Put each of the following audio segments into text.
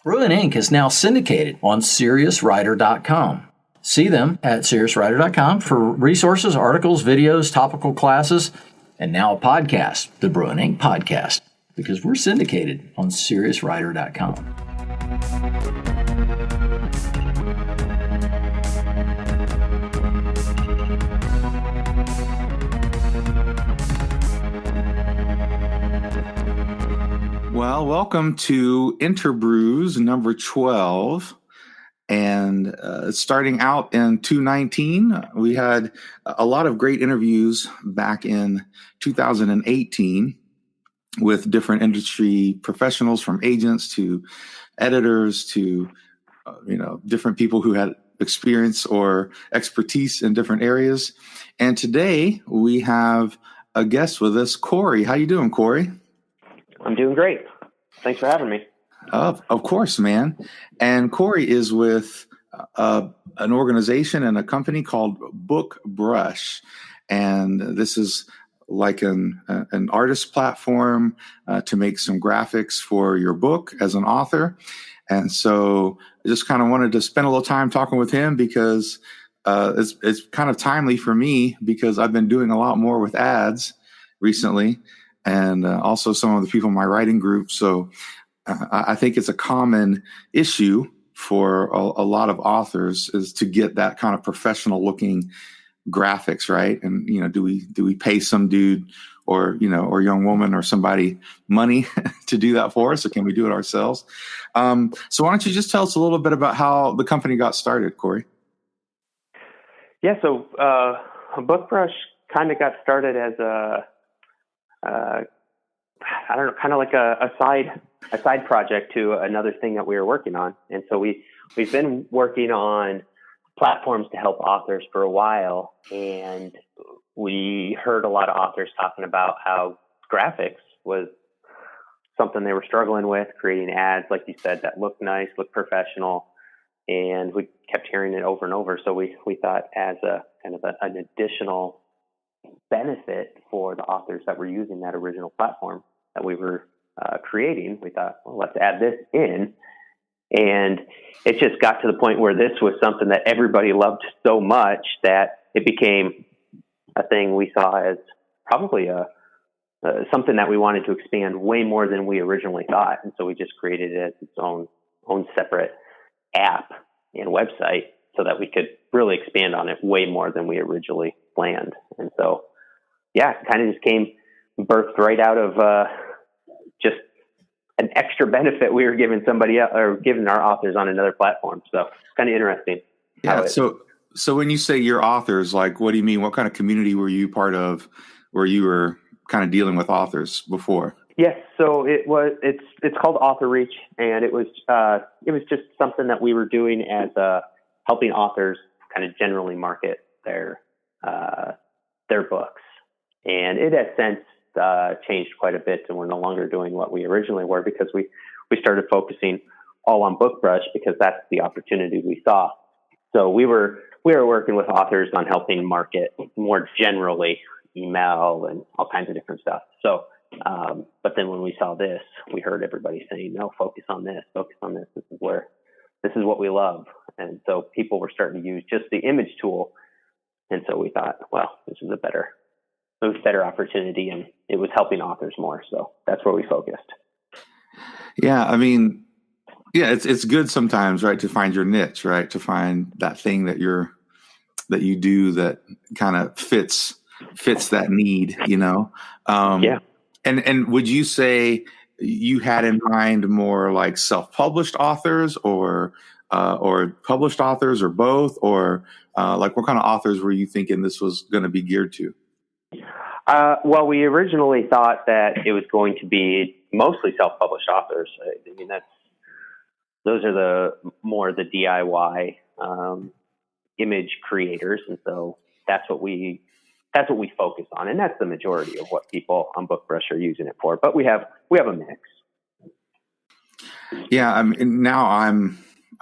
Brew Inc. is now syndicated on SeriousWriter.com. See them at SeriousWriter.com for resources, articles, videos, topical classes, and now a podcast, the Brew Inc. Podcast, because we're syndicated on SeriousWriter.com. Well, welcome to Interbrews number 12. And starting out in 2019, we had a lot of great interviews back in 2018 with different industry professionals, from agents to editors to, different people who had experience or expertise in different areas. And today we have a guest with us, Corey. How you doing, Corey? I'm doing great. Thanks for having me. Of course, man. And Corey is with an organization and a company called Book Brush. And this is like an artist platform to make some graphics for your book as an author. And so I just kind of wanted to spend a little time talking with him because it's kind of timely for me because I've been doing a lot more with ads recently. And also some of the people in my writing group. So I think it's a common issue for a lot of authors is to get that kind of professional looking graphics, right? And, do we pay some dude or young woman or somebody money to do that for us, or can we do it ourselves? So why don't you just tell us a little bit about how the company got started, Corey? Yeah, so Book Brush kind of got started as kind of like a side project to another thing that we were working on. And so we've been working on platforms to help authors for a while. And we heard a lot of authors talking about how graphics was something they were struggling with, creating ads, like you said, that look nice, look professional. And we kept hearing it over and over. So we thought as a kind of an additional benefit for the authors that were using that original platform that we were creating, we thought, well, let's add this in. And it just got to the point where this was something that everybody loved so much that it became a thing we saw as probably something that we wanted to expand way more than we originally thought. And so we just created it as its own separate app and website so that we could really expand on it way more than we originally planned. And so, yeah, it kind of just came birthed right out of just an extra benefit we were giving somebody else, or giving our authors on another platform. So it's kind of interesting. Yeah. So when you say your authors, like, what do you mean? What kind of community were you part of where you were kind of dealing with authors before? Yes. So it's called Author Reach, and it was just something that we were doing as helping authors kind of generally market their books. And it has since changed quite a bit, and we're no longer doing what we originally were because we started focusing all on Book Brush because that's the opportunity we saw. So we were working with authors on helping market more generally, email and all kinds of different stuff. So, but then when we saw this, we heard everybody saying, no, focus on this. This is what we love. And so people were starting to use just the image tool. And so we thought, well, this is a better opportunity, and it was helping authors more. So that's where we focused. Yeah. I mean, yeah, it's good sometimes, right, to find your niche, right, to find that thing that you do that kind of fits that need, Yeah. And would you say you had in mind more like self-published authors or published authors, or both, or like what kind of authors were you thinking this was going to be geared to? Well, we originally thought that it was going to be mostly self-published authors. I mean, those are the DIY image creators, and so that's what we focus on, and that's the majority of what people on Book Brush are using it for. But we have a mix. Yeah, I mean, now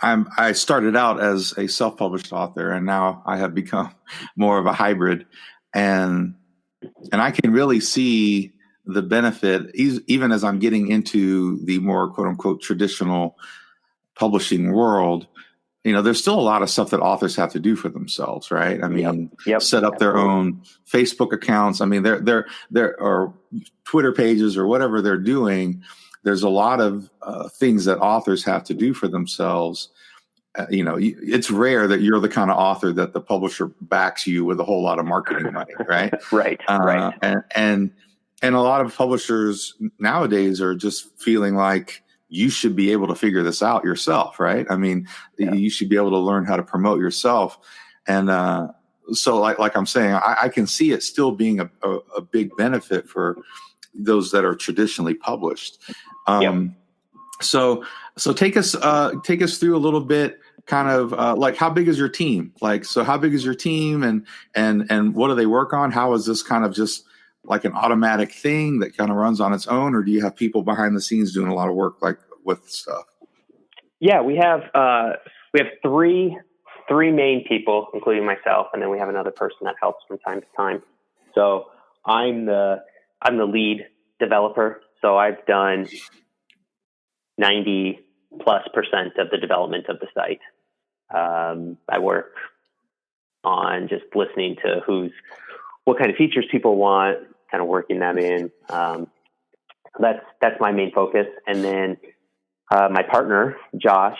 I started out as a self-published author, and now I have become more of a hybrid, and I can really see the benefit even as I'm getting into the more quote unquote traditional publishing world, there's still a lot of stuff that authors have to do for themselves, right? I mean, Yep. set up their own Facebook accounts. I mean, there or Twitter pages or whatever they're doing. There's a lot of things that authors have to do for themselves. It's rare that you're the kind of author that the publisher backs you with a whole lot of marketing money, right? Right. And a lot of publishers nowadays are just feeling like you should be able to figure this out yourself, right? I mean, you should be able to learn how to promote yourself. And so like I'm saying, I can see it still being a big benefit for those that are traditionally published. So take us through a little bit, kind of like, how big is your team? So how big is your team, and what do they work on? How is this kind of just like an automatic thing that kind of runs on its own, or do you have people behind the scenes doing a lot of work like with stuff? Yeah, we have three main people, including myself, and then we have another person that helps from time to time. So I'm the lead developer. So I've done 90+% of the development of the site. I work on just listening to what kind of features people want, kind of working them in. That's my main focus. And then my partner, Josh,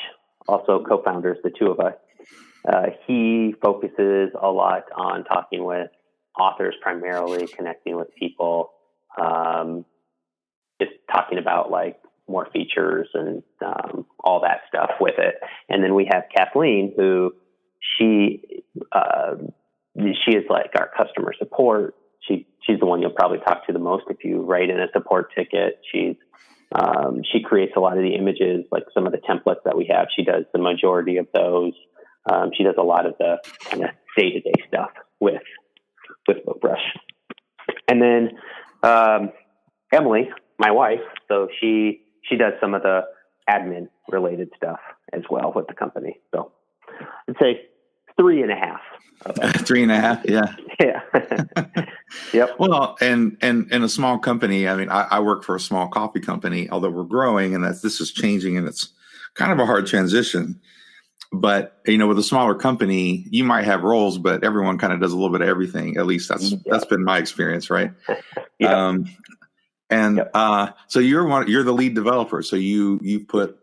also co-founders, the two of us, he focuses a lot on talking with authors, primarily connecting with people, just talking about like more features and all that stuff with it. And then we have Kathleen, who she is like our customer support. She's the one you'll probably talk to the most if you write in a support ticket. She creates a lot of the images, like some of the templates that we have. She does the majority of those. She does a lot of the kind of day-to-day stuff with BookBrush. And then Emily, my wife, so she does some of the admin related stuff as well with the company. So I'd say 3.5 of us. 3.5, yeah. Yeah. Yep. Well, and in a small company, I mean, I work for a small coffee company, although we're growing, and this is changing, and it's kind of a hard transition. But with a smaller company, you might have roles, but everyone kind of does a little bit of everything. At least that's been my experience, right? Yep. So you're the lead developer. So you put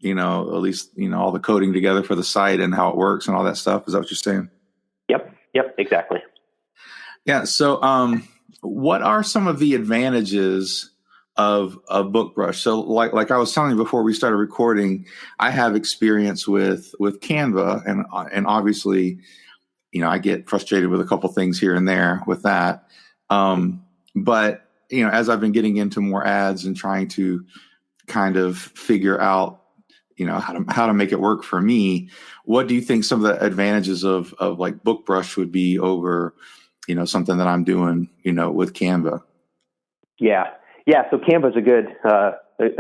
at least all the coding together for the site and how it works and all that stuff. Is that what you're saying? Yep, exactly. Yeah. So what are some of the advantages of BookBrush? So like I was telling you before we started recording, I have experience with Canva, and obviously I get frustrated with a couple things here and there with that. But as I've been getting into more ads and trying to kind of figure out how to make it work for me, what do you think some of the advantages of like BookBrush would be over something that I'm doing with Canva? Yeah. So Canva is a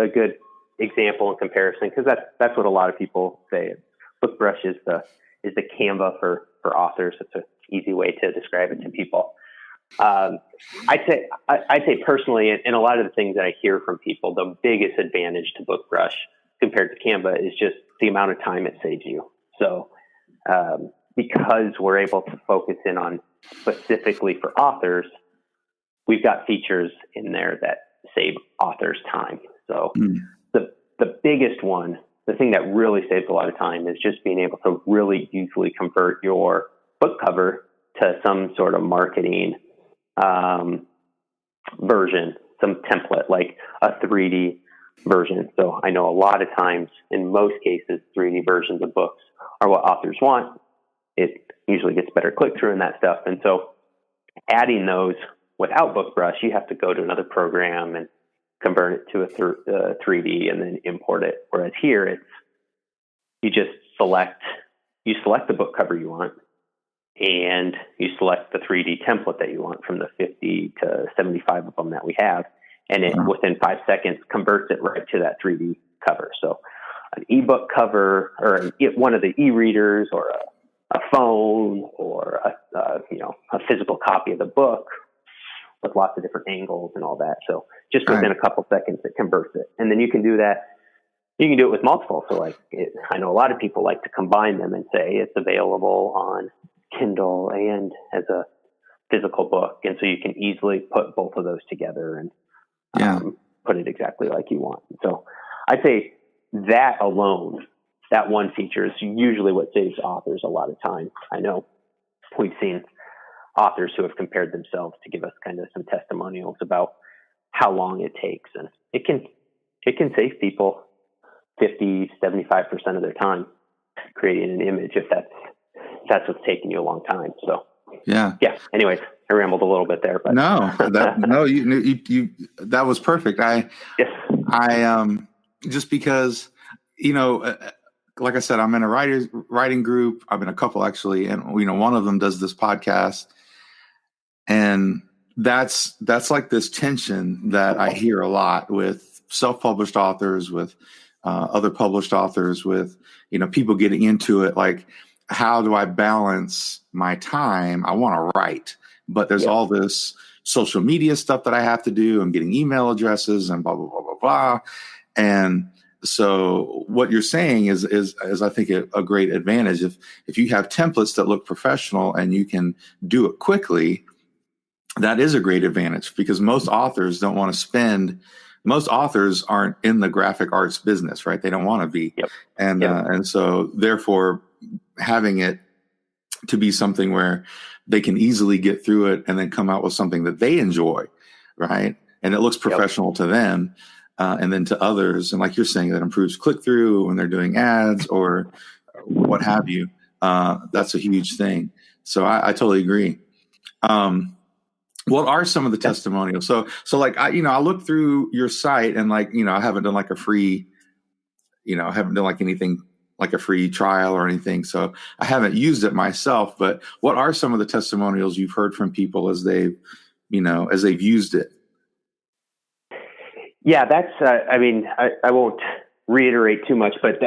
good example in comparison, because that's what a lot of people say. BookBrush is the Canva for authors. It's an easy way to describe it to people. I'd say personally, and a lot of the things that I hear from people, the biggest advantage to BookBrush compared to Canva is just the amount of time it saves you. So because we're able to focus in on specifically for authors, we've got features in there that save authors time. So the biggest one, the thing that really saves a lot of time, is just being able to really easily convert your book cover to some sort of marketing version, some template, like a 3D version. So I know a lot of times, in most cases, 3D versions of books are what authors want. It usually gets better click-through and that stuff. And so adding those without BookBrush, you have to go to another program and convert it to a 3D and then import it. Whereas here, you just select the book cover you want, and you select the 3D template that you want from the 50 to 75 of them that we have. And it, within 5 seconds, converts it right to that 3D cover. So an ebook cover, or one of the e-readers, or a phone, or a physical copy of the book with lots of different angles and all that. So just within a couple seconds, it converts it. And then you can do that You can do it with multiple. So I know a lot of people like to combine them and say it's available on Kindle and as a physical book. And so you can easily put both of those together and put it exactly like you want. So I'd say that alone, that one feature is usually what saves authors a lot of time. I know we've seen authors who have compared themselves to give us kind of some testimonials about how long it takes. And it can save people 50, 75% of their time creating an image if that's what's taking you a long time. So yeah. Anyways, I rambled a little bit there, but you that was perfect. I just because, like I said, I'm in a writing group. I'm in a couple actually. And, one of them does this podcast, and that's like this tension that I hear a lot with self-published authors, with other published authors, with, people getting into it. Like, how do I balance my time? I want to write, but there's all this social media stuff that I have to do. I'm getting email addresses and blah, blah, blah, blah, blah. And so what you're saying is I think a great advantage. If you have templates that look professional and you can do it quickly, that is a great advantage, because most authors don't want to spend. Most authors aren't in the graphic arts business, right? They don't want to be. Yep. And so therefore having it to be something where they can easily get through it and then come out with something that they enjoy, right? And it looks professional to them, and then to others. And like you're saying, that improves click-through when they're doing ads or what have you. That's a huge thing. So I totally agree. What are some of the testimonials? So like, I looked through your site, and like, I haven't done like a free, I haven't done like anything like a free trial or anything. So I haven't used it myself, but what are some of the testimonials you've heard from people as they've used it? Yeah, that's, I won't reiterate too much, but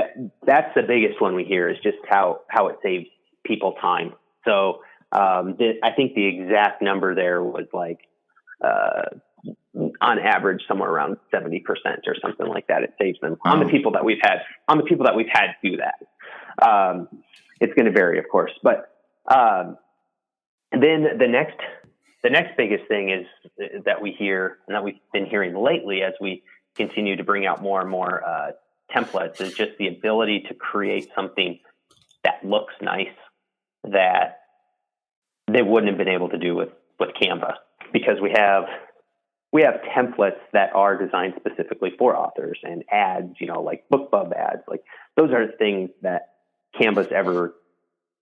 that's the biggest one we hear, is just how it saves people time. So, I think the exact number there was like, on average, somewhere around 70% or something like that. It saves them on the people that we've had do that. It's going to vary, of course, but, then the next biggest thing is that we hear, and that we've been hearing lately as we continue to bring out more and more, templates, is just the ability to create something that looks nice that they wouldn't have been able to do with Canva, because we have templates that are designed specifically for authors, and ads, like BookBub ads, like those are things that Canva's ever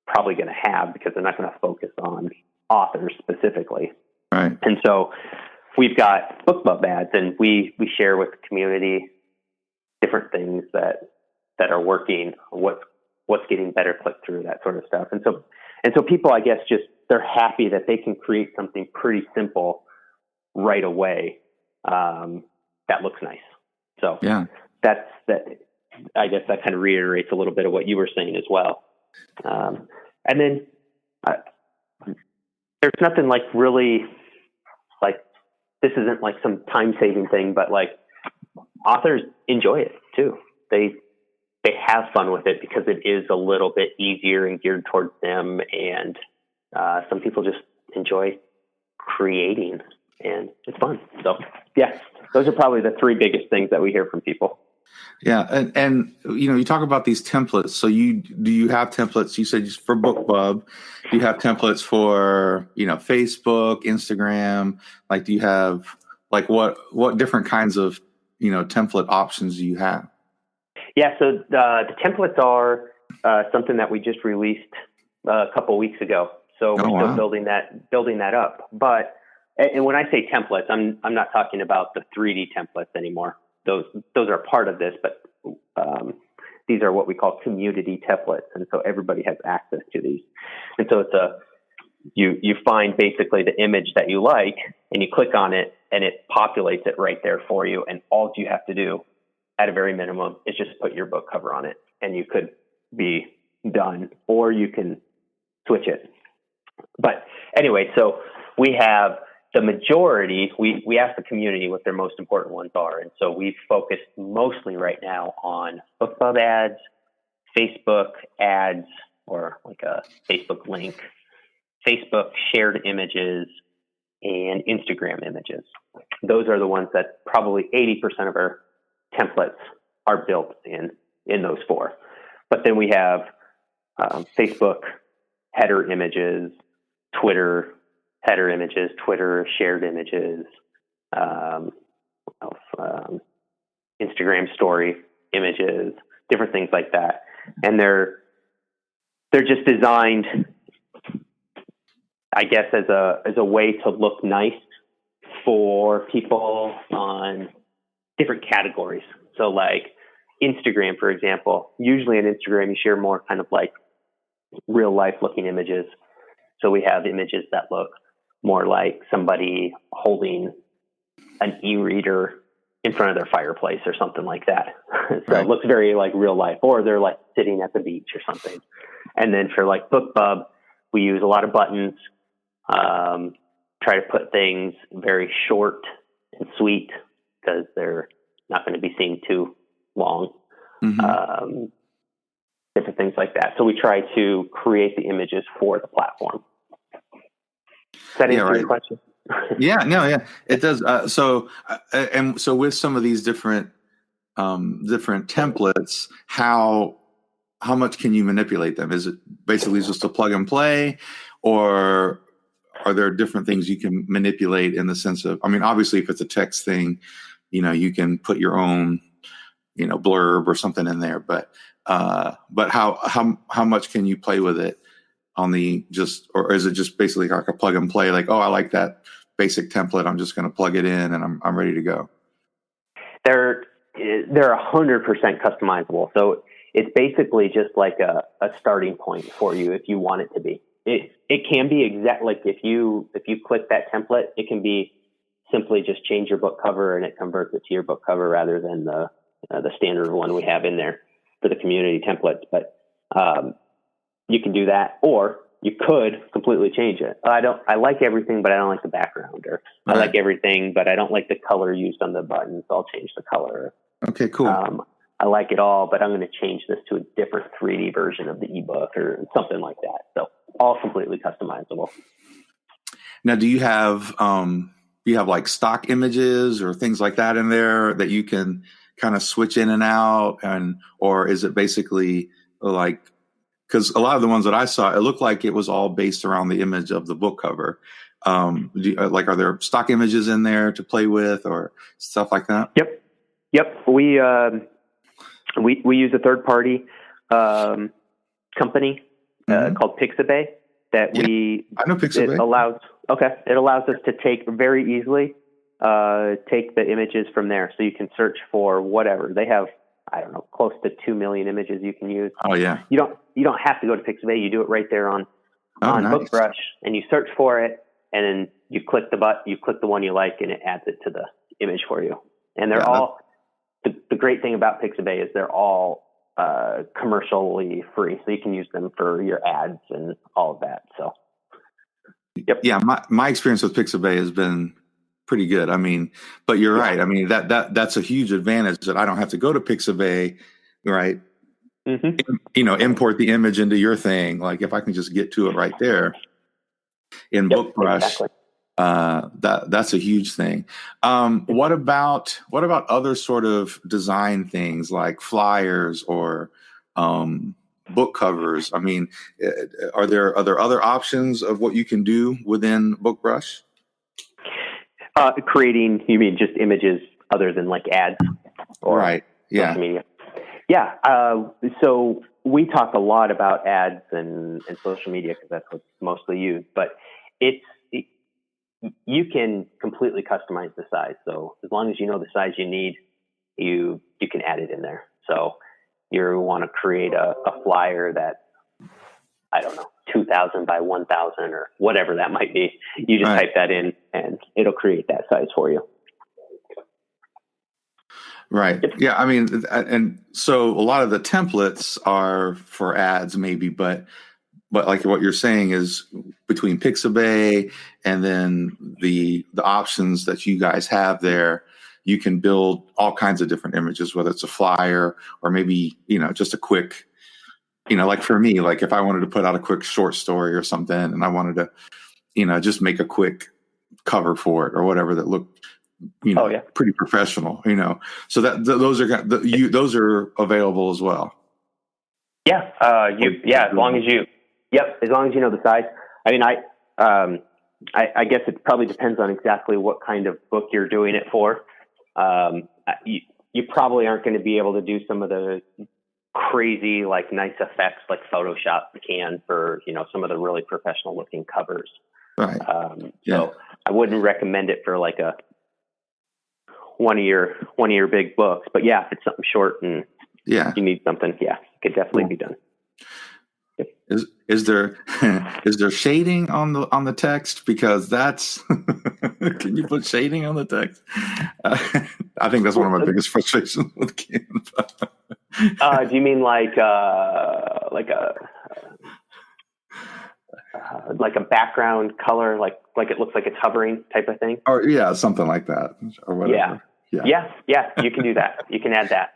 probably going to have, because they're not going to focus on authors specifically. Right. And so we've got BookBub ads, and we share with the community different things that are working, what's getting better click through, that sort of stuff. And so people, I guess, just, they're happy that they can create something pretty simple right away, that looks nice. So that's that. I guess that kind of reiterates a little bit of what you were saying as well. And then there's nothing like really like, this isn't like some time saving thing, but like authors enjoy it too. They have fun with it because it is a little bit easier and geared towards them. And some people just enjoy creating, and it's fun. So yeah, those are probably the three biggest things that we hear from people. Yeah. And you talk about these templates. So do you have templates? You said for BookBub. Do you have templates for, Facebook, Instagram? Like, do you have like what different kinds of, template options do you have? Yeah. So the templates are something that we just released a couple weeks ago. So we're still building that up. But, and when I say templates, I'm not talking about the 3D templates anymore. Those are part of this, but these are what we call community templates, and so everybody has access to these. And so it's you find basically the image that you like, and you click on it, and it populates it right there for you. And all you have to do, at a very minimum, is just put your book cover on it, and you could be done, or you can switch it. But anyway, so we have the majority, we ask the community what their most important ones are. And so we've focused mostly right now on BookBub ads, Facebook ads, or like a Facebook link, Facebook shared images, and Instagram images. Those are the ones that probably 80% of our templates are built in those four. But then we have Facebook header images, Twitter header images, Twitter shared images, Instagram story images, different things like that. And they're just designed, I guess, as a way to look nice for people on different categories. So like Instagram, for example, usually on Instagram, you share more kind of like real life looking images. So we have images that look more like somebody holding an e-reader in front of their fireplace or something like that. So right. It looks very like real life, or they're like sitting at the beach or something. And then for like BookBub, we use a lot of buttons, try to put things very short and sweet because they're not going to be seen too long. Mm-hmm. Different things like that. So we try to create the images for the platform. Does that answer your question? Yeah, it does. So with some of these different templates, how much can you manipulate them? Is it basically just a plug and play, or are there different things you can manipulate in the sense of, I mean, obviously if it's a text thing, you can put your own, blurb or something in there, but how much can you play with it on or is it just basically like a plug and play? Like, oh, I like that basic template, I'm just going to plug it in and I'm ready to go. They're 100% customizable. So it's basically just like a starting point for you if you want it to be. It can be exact, like if you click that template, it can be simply just change your book cover and it converts it to your book cover rather than the standard one we have in there for the community templates. But you can do that, or you could completely change it. I like everything, but I don't like the background, or right. I like everything, but I don't like the color used on the buttons. So I'll change the color. Okay, cool. I like it all, but I'm going to change this to a different 3D version of the ebook or something like that. So all completely customizable. Now, do you have like stock images or things like that in there that you can kind of switch in and out, or is it basically like, because a lot of the ones that I saw, it looked like it was all based around the image of the book cover. Are there stock images in there to play with or stuff like that? Yep. We use a third party company called Pixabay that I know Pixabay. It allows us to take very easily take the images from there. So you can search for whatever. They have, I don't know, close to 2 million images you can use. Oh yeah. You don't have to go to Pixabay. You do it right there on nice. BookBrush, and you search for it, and then you click the one you like, and it adds it to the image for you. And they're all, the great thing about Pixabay is they're all commercially free, so you can use them for your ads and all of that. So, yep. Yeah, my experience with Pixabay has been pretty good. I mean, but you're right. I mean, that's a huge advantage that I don't have to go to Pixabay, right? Mm-hmm. Import the image into your thing. Like if I can just get to it right there in BookBrush, exactly. That's a huge thing. What about other sort of design things like flyers or book covers? I mean, are there other options of what you can do within BookBrush? Creating, you mean just images other than like ads or right? Yeah. social media? Yeah. So we talk a lot about ads and social media because that's what's mostly used, but you can completely customize the size. So as long as you know the size you need, you can add it in there. So you want to create a flyer that, I don't know, 2,000 by 1,000 or whatever that might be. You just type that in and it'll create that size for you. Right. Yeah. I mean, and so a lot of the templates are for ads maybe, but but like what you're saying is between Pixabay and then the options that you guys have there, you can build all kinds of different images, whether it's a flyer or maybe, just a quick, like for me, like if I wanted to put out a quick short story or something and I wanted to, just make a quick cover for it or whatever that looked, pretty professional, so that those are available as well. Yeah. As long as you know the size. I mean, I guess it probably depends on exactly what kind of book you're doing it for. You probably aren't going to be able to do some of the crazy, like nice effects like Photoshop can for, some of the really professional looking covers. Right. So I wouldn't recommend it for like one of your big books, but if it's something short and you need something, it could definitely be done. Yep. Is there shading on the text? Because that's can you put shading on the text? I think that's one of my biggest frustrations with Canva. Do you mean like a background color, like it looks like it's hovering type of thing? Or something like that, or whatever. Yeah. You can do that. You can add that.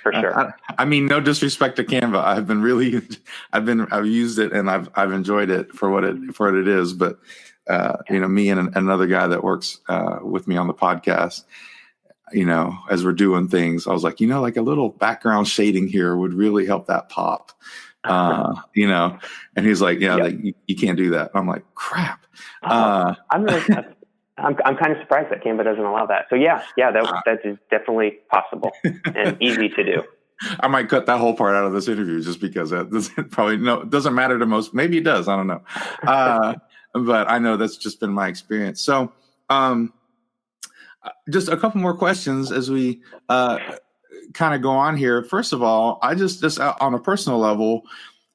For sure. I mean, no disrespect to Canva. I've used it and I've enjoyed it for what it is. But me and another guy that works with me on the podcast, as we're doing things, I was like, like a little background shading here would really help that pop. And he's like, you can't do that. I'm like, crap. I'm kind of surprised that Canva doesn't allow that. So that is definitely possible and easy to do. I might cut that whole part out of this interview just because it doesn't matter to most. Maybe it does. I don't know. But I know that's just been my experience. So just a couple more questions as we kind of go on here. First of all, I just on a personal level,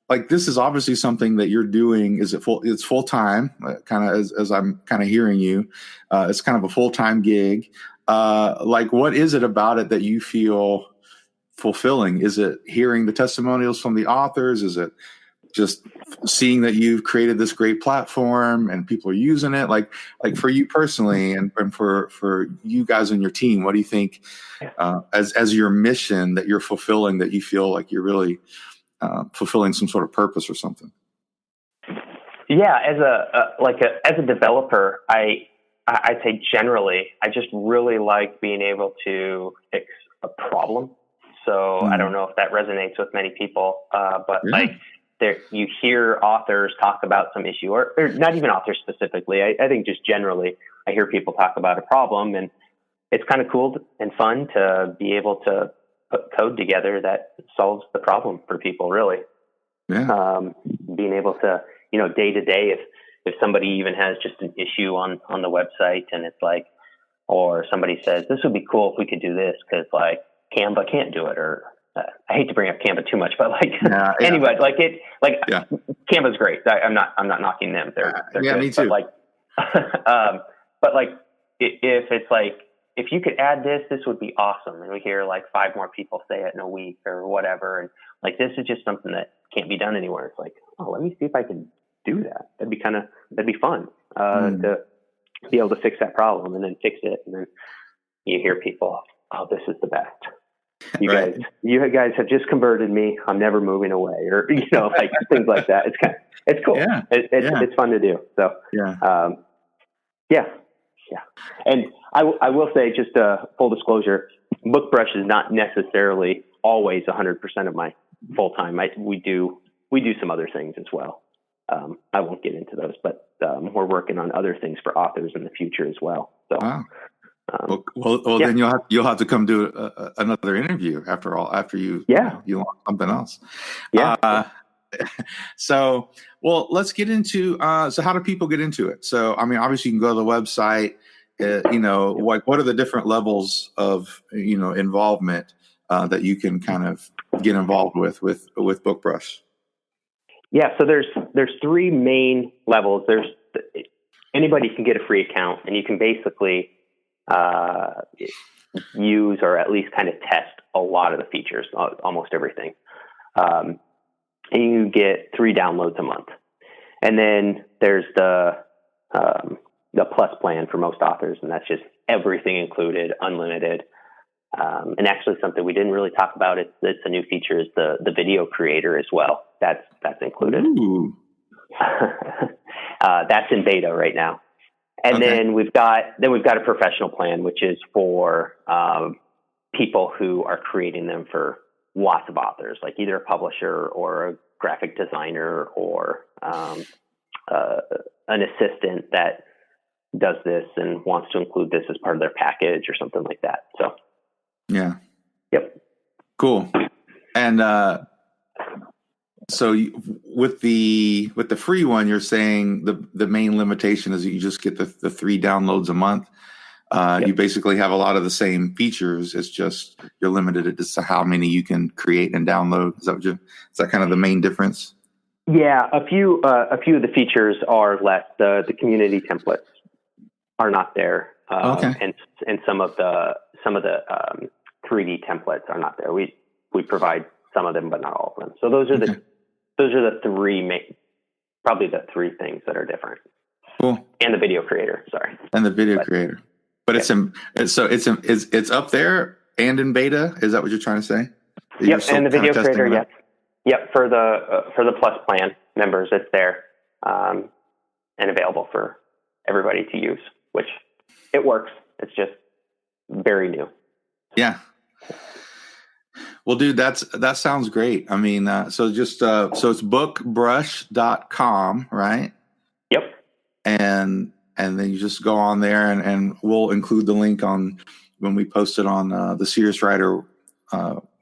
like this is obviously something that you're doing. It's full time, kind of as I'm kind of hearing you. It's kind of a full time gig. Like, what is it about it that you feel fulfilling? Is it hearing the testimonials from the authors? Is it just seeing that you've created this great platform and people are using it? Like for you personally, and for you guys and your team, what do you think as your mission that you're fulfilling? That you feel like you're really fulfilling some sort of purpose or something? Yeah, as a developer, I'd say generally, I just really like being able to fix a problem. So I don't know if that resonates with many people, but you hear authors talk about some issue, or not even authors specifically. I think just generally, I hear people talk about a problem, and it's kind of cool and fun to be able to put code together that solves the problem for people, really. Yeah. Being able to, day to day, if somebody even has just an issue on the website and it's like, or somebody says, this would be cool if we could do this because like Canva can't do it, or I hate to bring up Canva too much, but anyway, Canva's great. I'm not knocking them. They're good. Me too. But if it's like, if you could add this, this would be awesome. And we hear like 5 more people say it in a week or whatever. And like, this is just something that can't be done anywhere. It's like, oh, let me see if I can do that. That'd be fun to be able to fix that problem and then fix it. And then you hear people, oh, this is the best. You guys have just converted me. I'm never moving away, or, like things like that. It's cool. Yeah. It's fun to do. So, yeah. And I will say, just full disclosure, BookBrush is not necessarily always 100% of my full time. We do some other things as well. I won't get into those, but we're working on other things for authors in the future as well. So, wow. Then you'll have to come do another interview after you launch something else. Yeah. So, let's get into, so how do people get into it? So, I mean, obviously you can go to the website, what are the different levels of, involvement, that you can kind of get involved with BookBrush? Yeah. So there's 3 main levels. Anybody can get a free account, and you can basically, use or at least kind of test a lot of the features, almost everything. and you get 3 downloads a month. And then there's the plus plan for most authors, and that's just everything included, unlimited. And actually something we didn't really talk about, it's a new feature, is the video creator as well. That's included. That's in beta right now. And okay. then we've got a professional plan, which is for people who are creating them for lots of authors, like either a publisher or a graphic designer or an assistant that does this and wants to include this as part of their package or something like that. So, yeah. Yep. Cool. And so with the free one, you're saying the main limitation is that you just get the 3 downloads a month. Yep. You basically have a lot of the same features. It's just you're limited to how many you can create and download. Is that kind of the main difference? Yeah, a few of the features are less. The community templates are not there, okay. and some of the 3D templates are not there. We provide some of them, but not all of them. So those are the 3 probably the 3 things that are different. Cool. And the video creator, sorry. And the video creator. But yeah. It's up there and in beta. Is that what you're trying to say? Yep, and the video creator, yes. Yep, for the Plus plan members, it's there and available for everybody to use, which it works. It's just very new. Yeah. Well, dude, that sounds great. I mean, so it's bookbrush.com, right? Yep. And then you just go on there, and we'll include the link on when we post it on the Serious Writer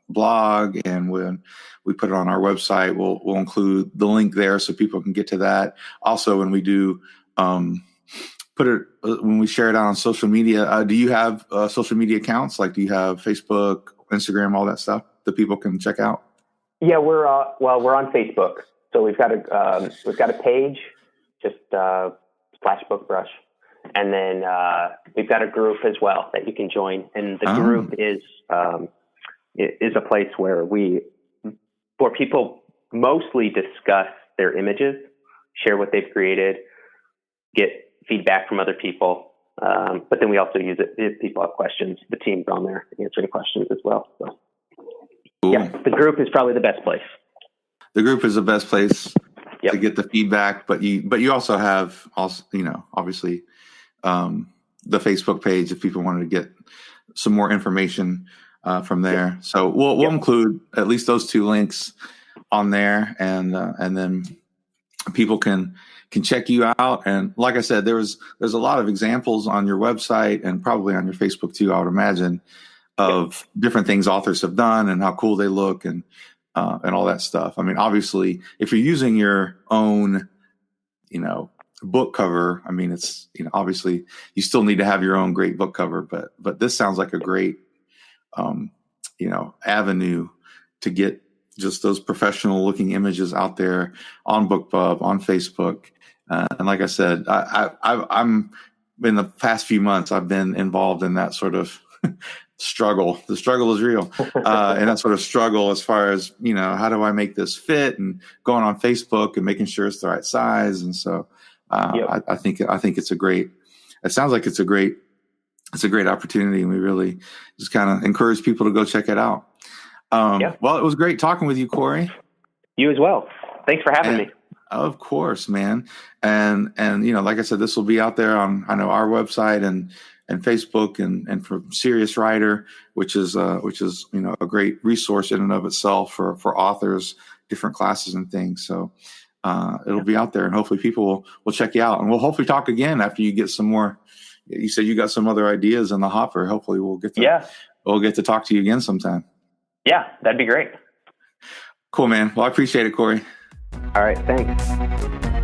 blog, and when we put it on our website, we'll include the link there so people can get to that. Also, when we do when we share it out on social media, do you have social media accounts? Like, do you have Facebook, Instagram, all that stuff that people can check out? Yeah, we're on Facebook, so we've got a page, just /bookbrush, and then we've got a group as well that you can join, and the group is a place where people mostly discuss their images, share what they've created, get feedback from other people, but then we also use it if people have questions. The team's on there answering questions as well. So, cool. Yeah, the group is probably the best place. The group is the best place to get the feedback, but you also have obviously the Facebook page if people wanted to get some more information from there. Yep. So we'll include at least those 2 links on there, and then people can check you out. And like I said, there's a lot of examples on your website and probably on your Facebook too, I would imagine, of different things authors have done and how cool they look and all that stuff. I mean, obviously, if you're using your own, book cover, I mean, it's, obviously you still need to have your own great book cover, but this sounds like a great, avenue to get just those professional looking images out there on BookBub, on Facebook. And like I said, I'm in the past few months, I've been involved in that sort of struggle. The struggle is real. And that sort of struggle as far as, how do I make this fit, and going on Facebook and making sure it's the right size. And so I think it sounds like it's a great opportunity, and we really just kind of encourage people to go check it out. Well, it was great talking with you, Corey. You as well. Thanks for having me. Of course, man. And like I said, this will be out there on our website and Facebook and for Serious Writer, which is a great resource in and of itself for authors, different classes and things. So it'll be out there, and hopefully people will check you out, and we'll hopefully talk again after you get some more. You said you got some other ideas in the hopper. Hopefully we'll get to talk to you again sometime. Yeah, that'd be great. Cool, man. Well, I appreciate it, Corey. All right. Thanks.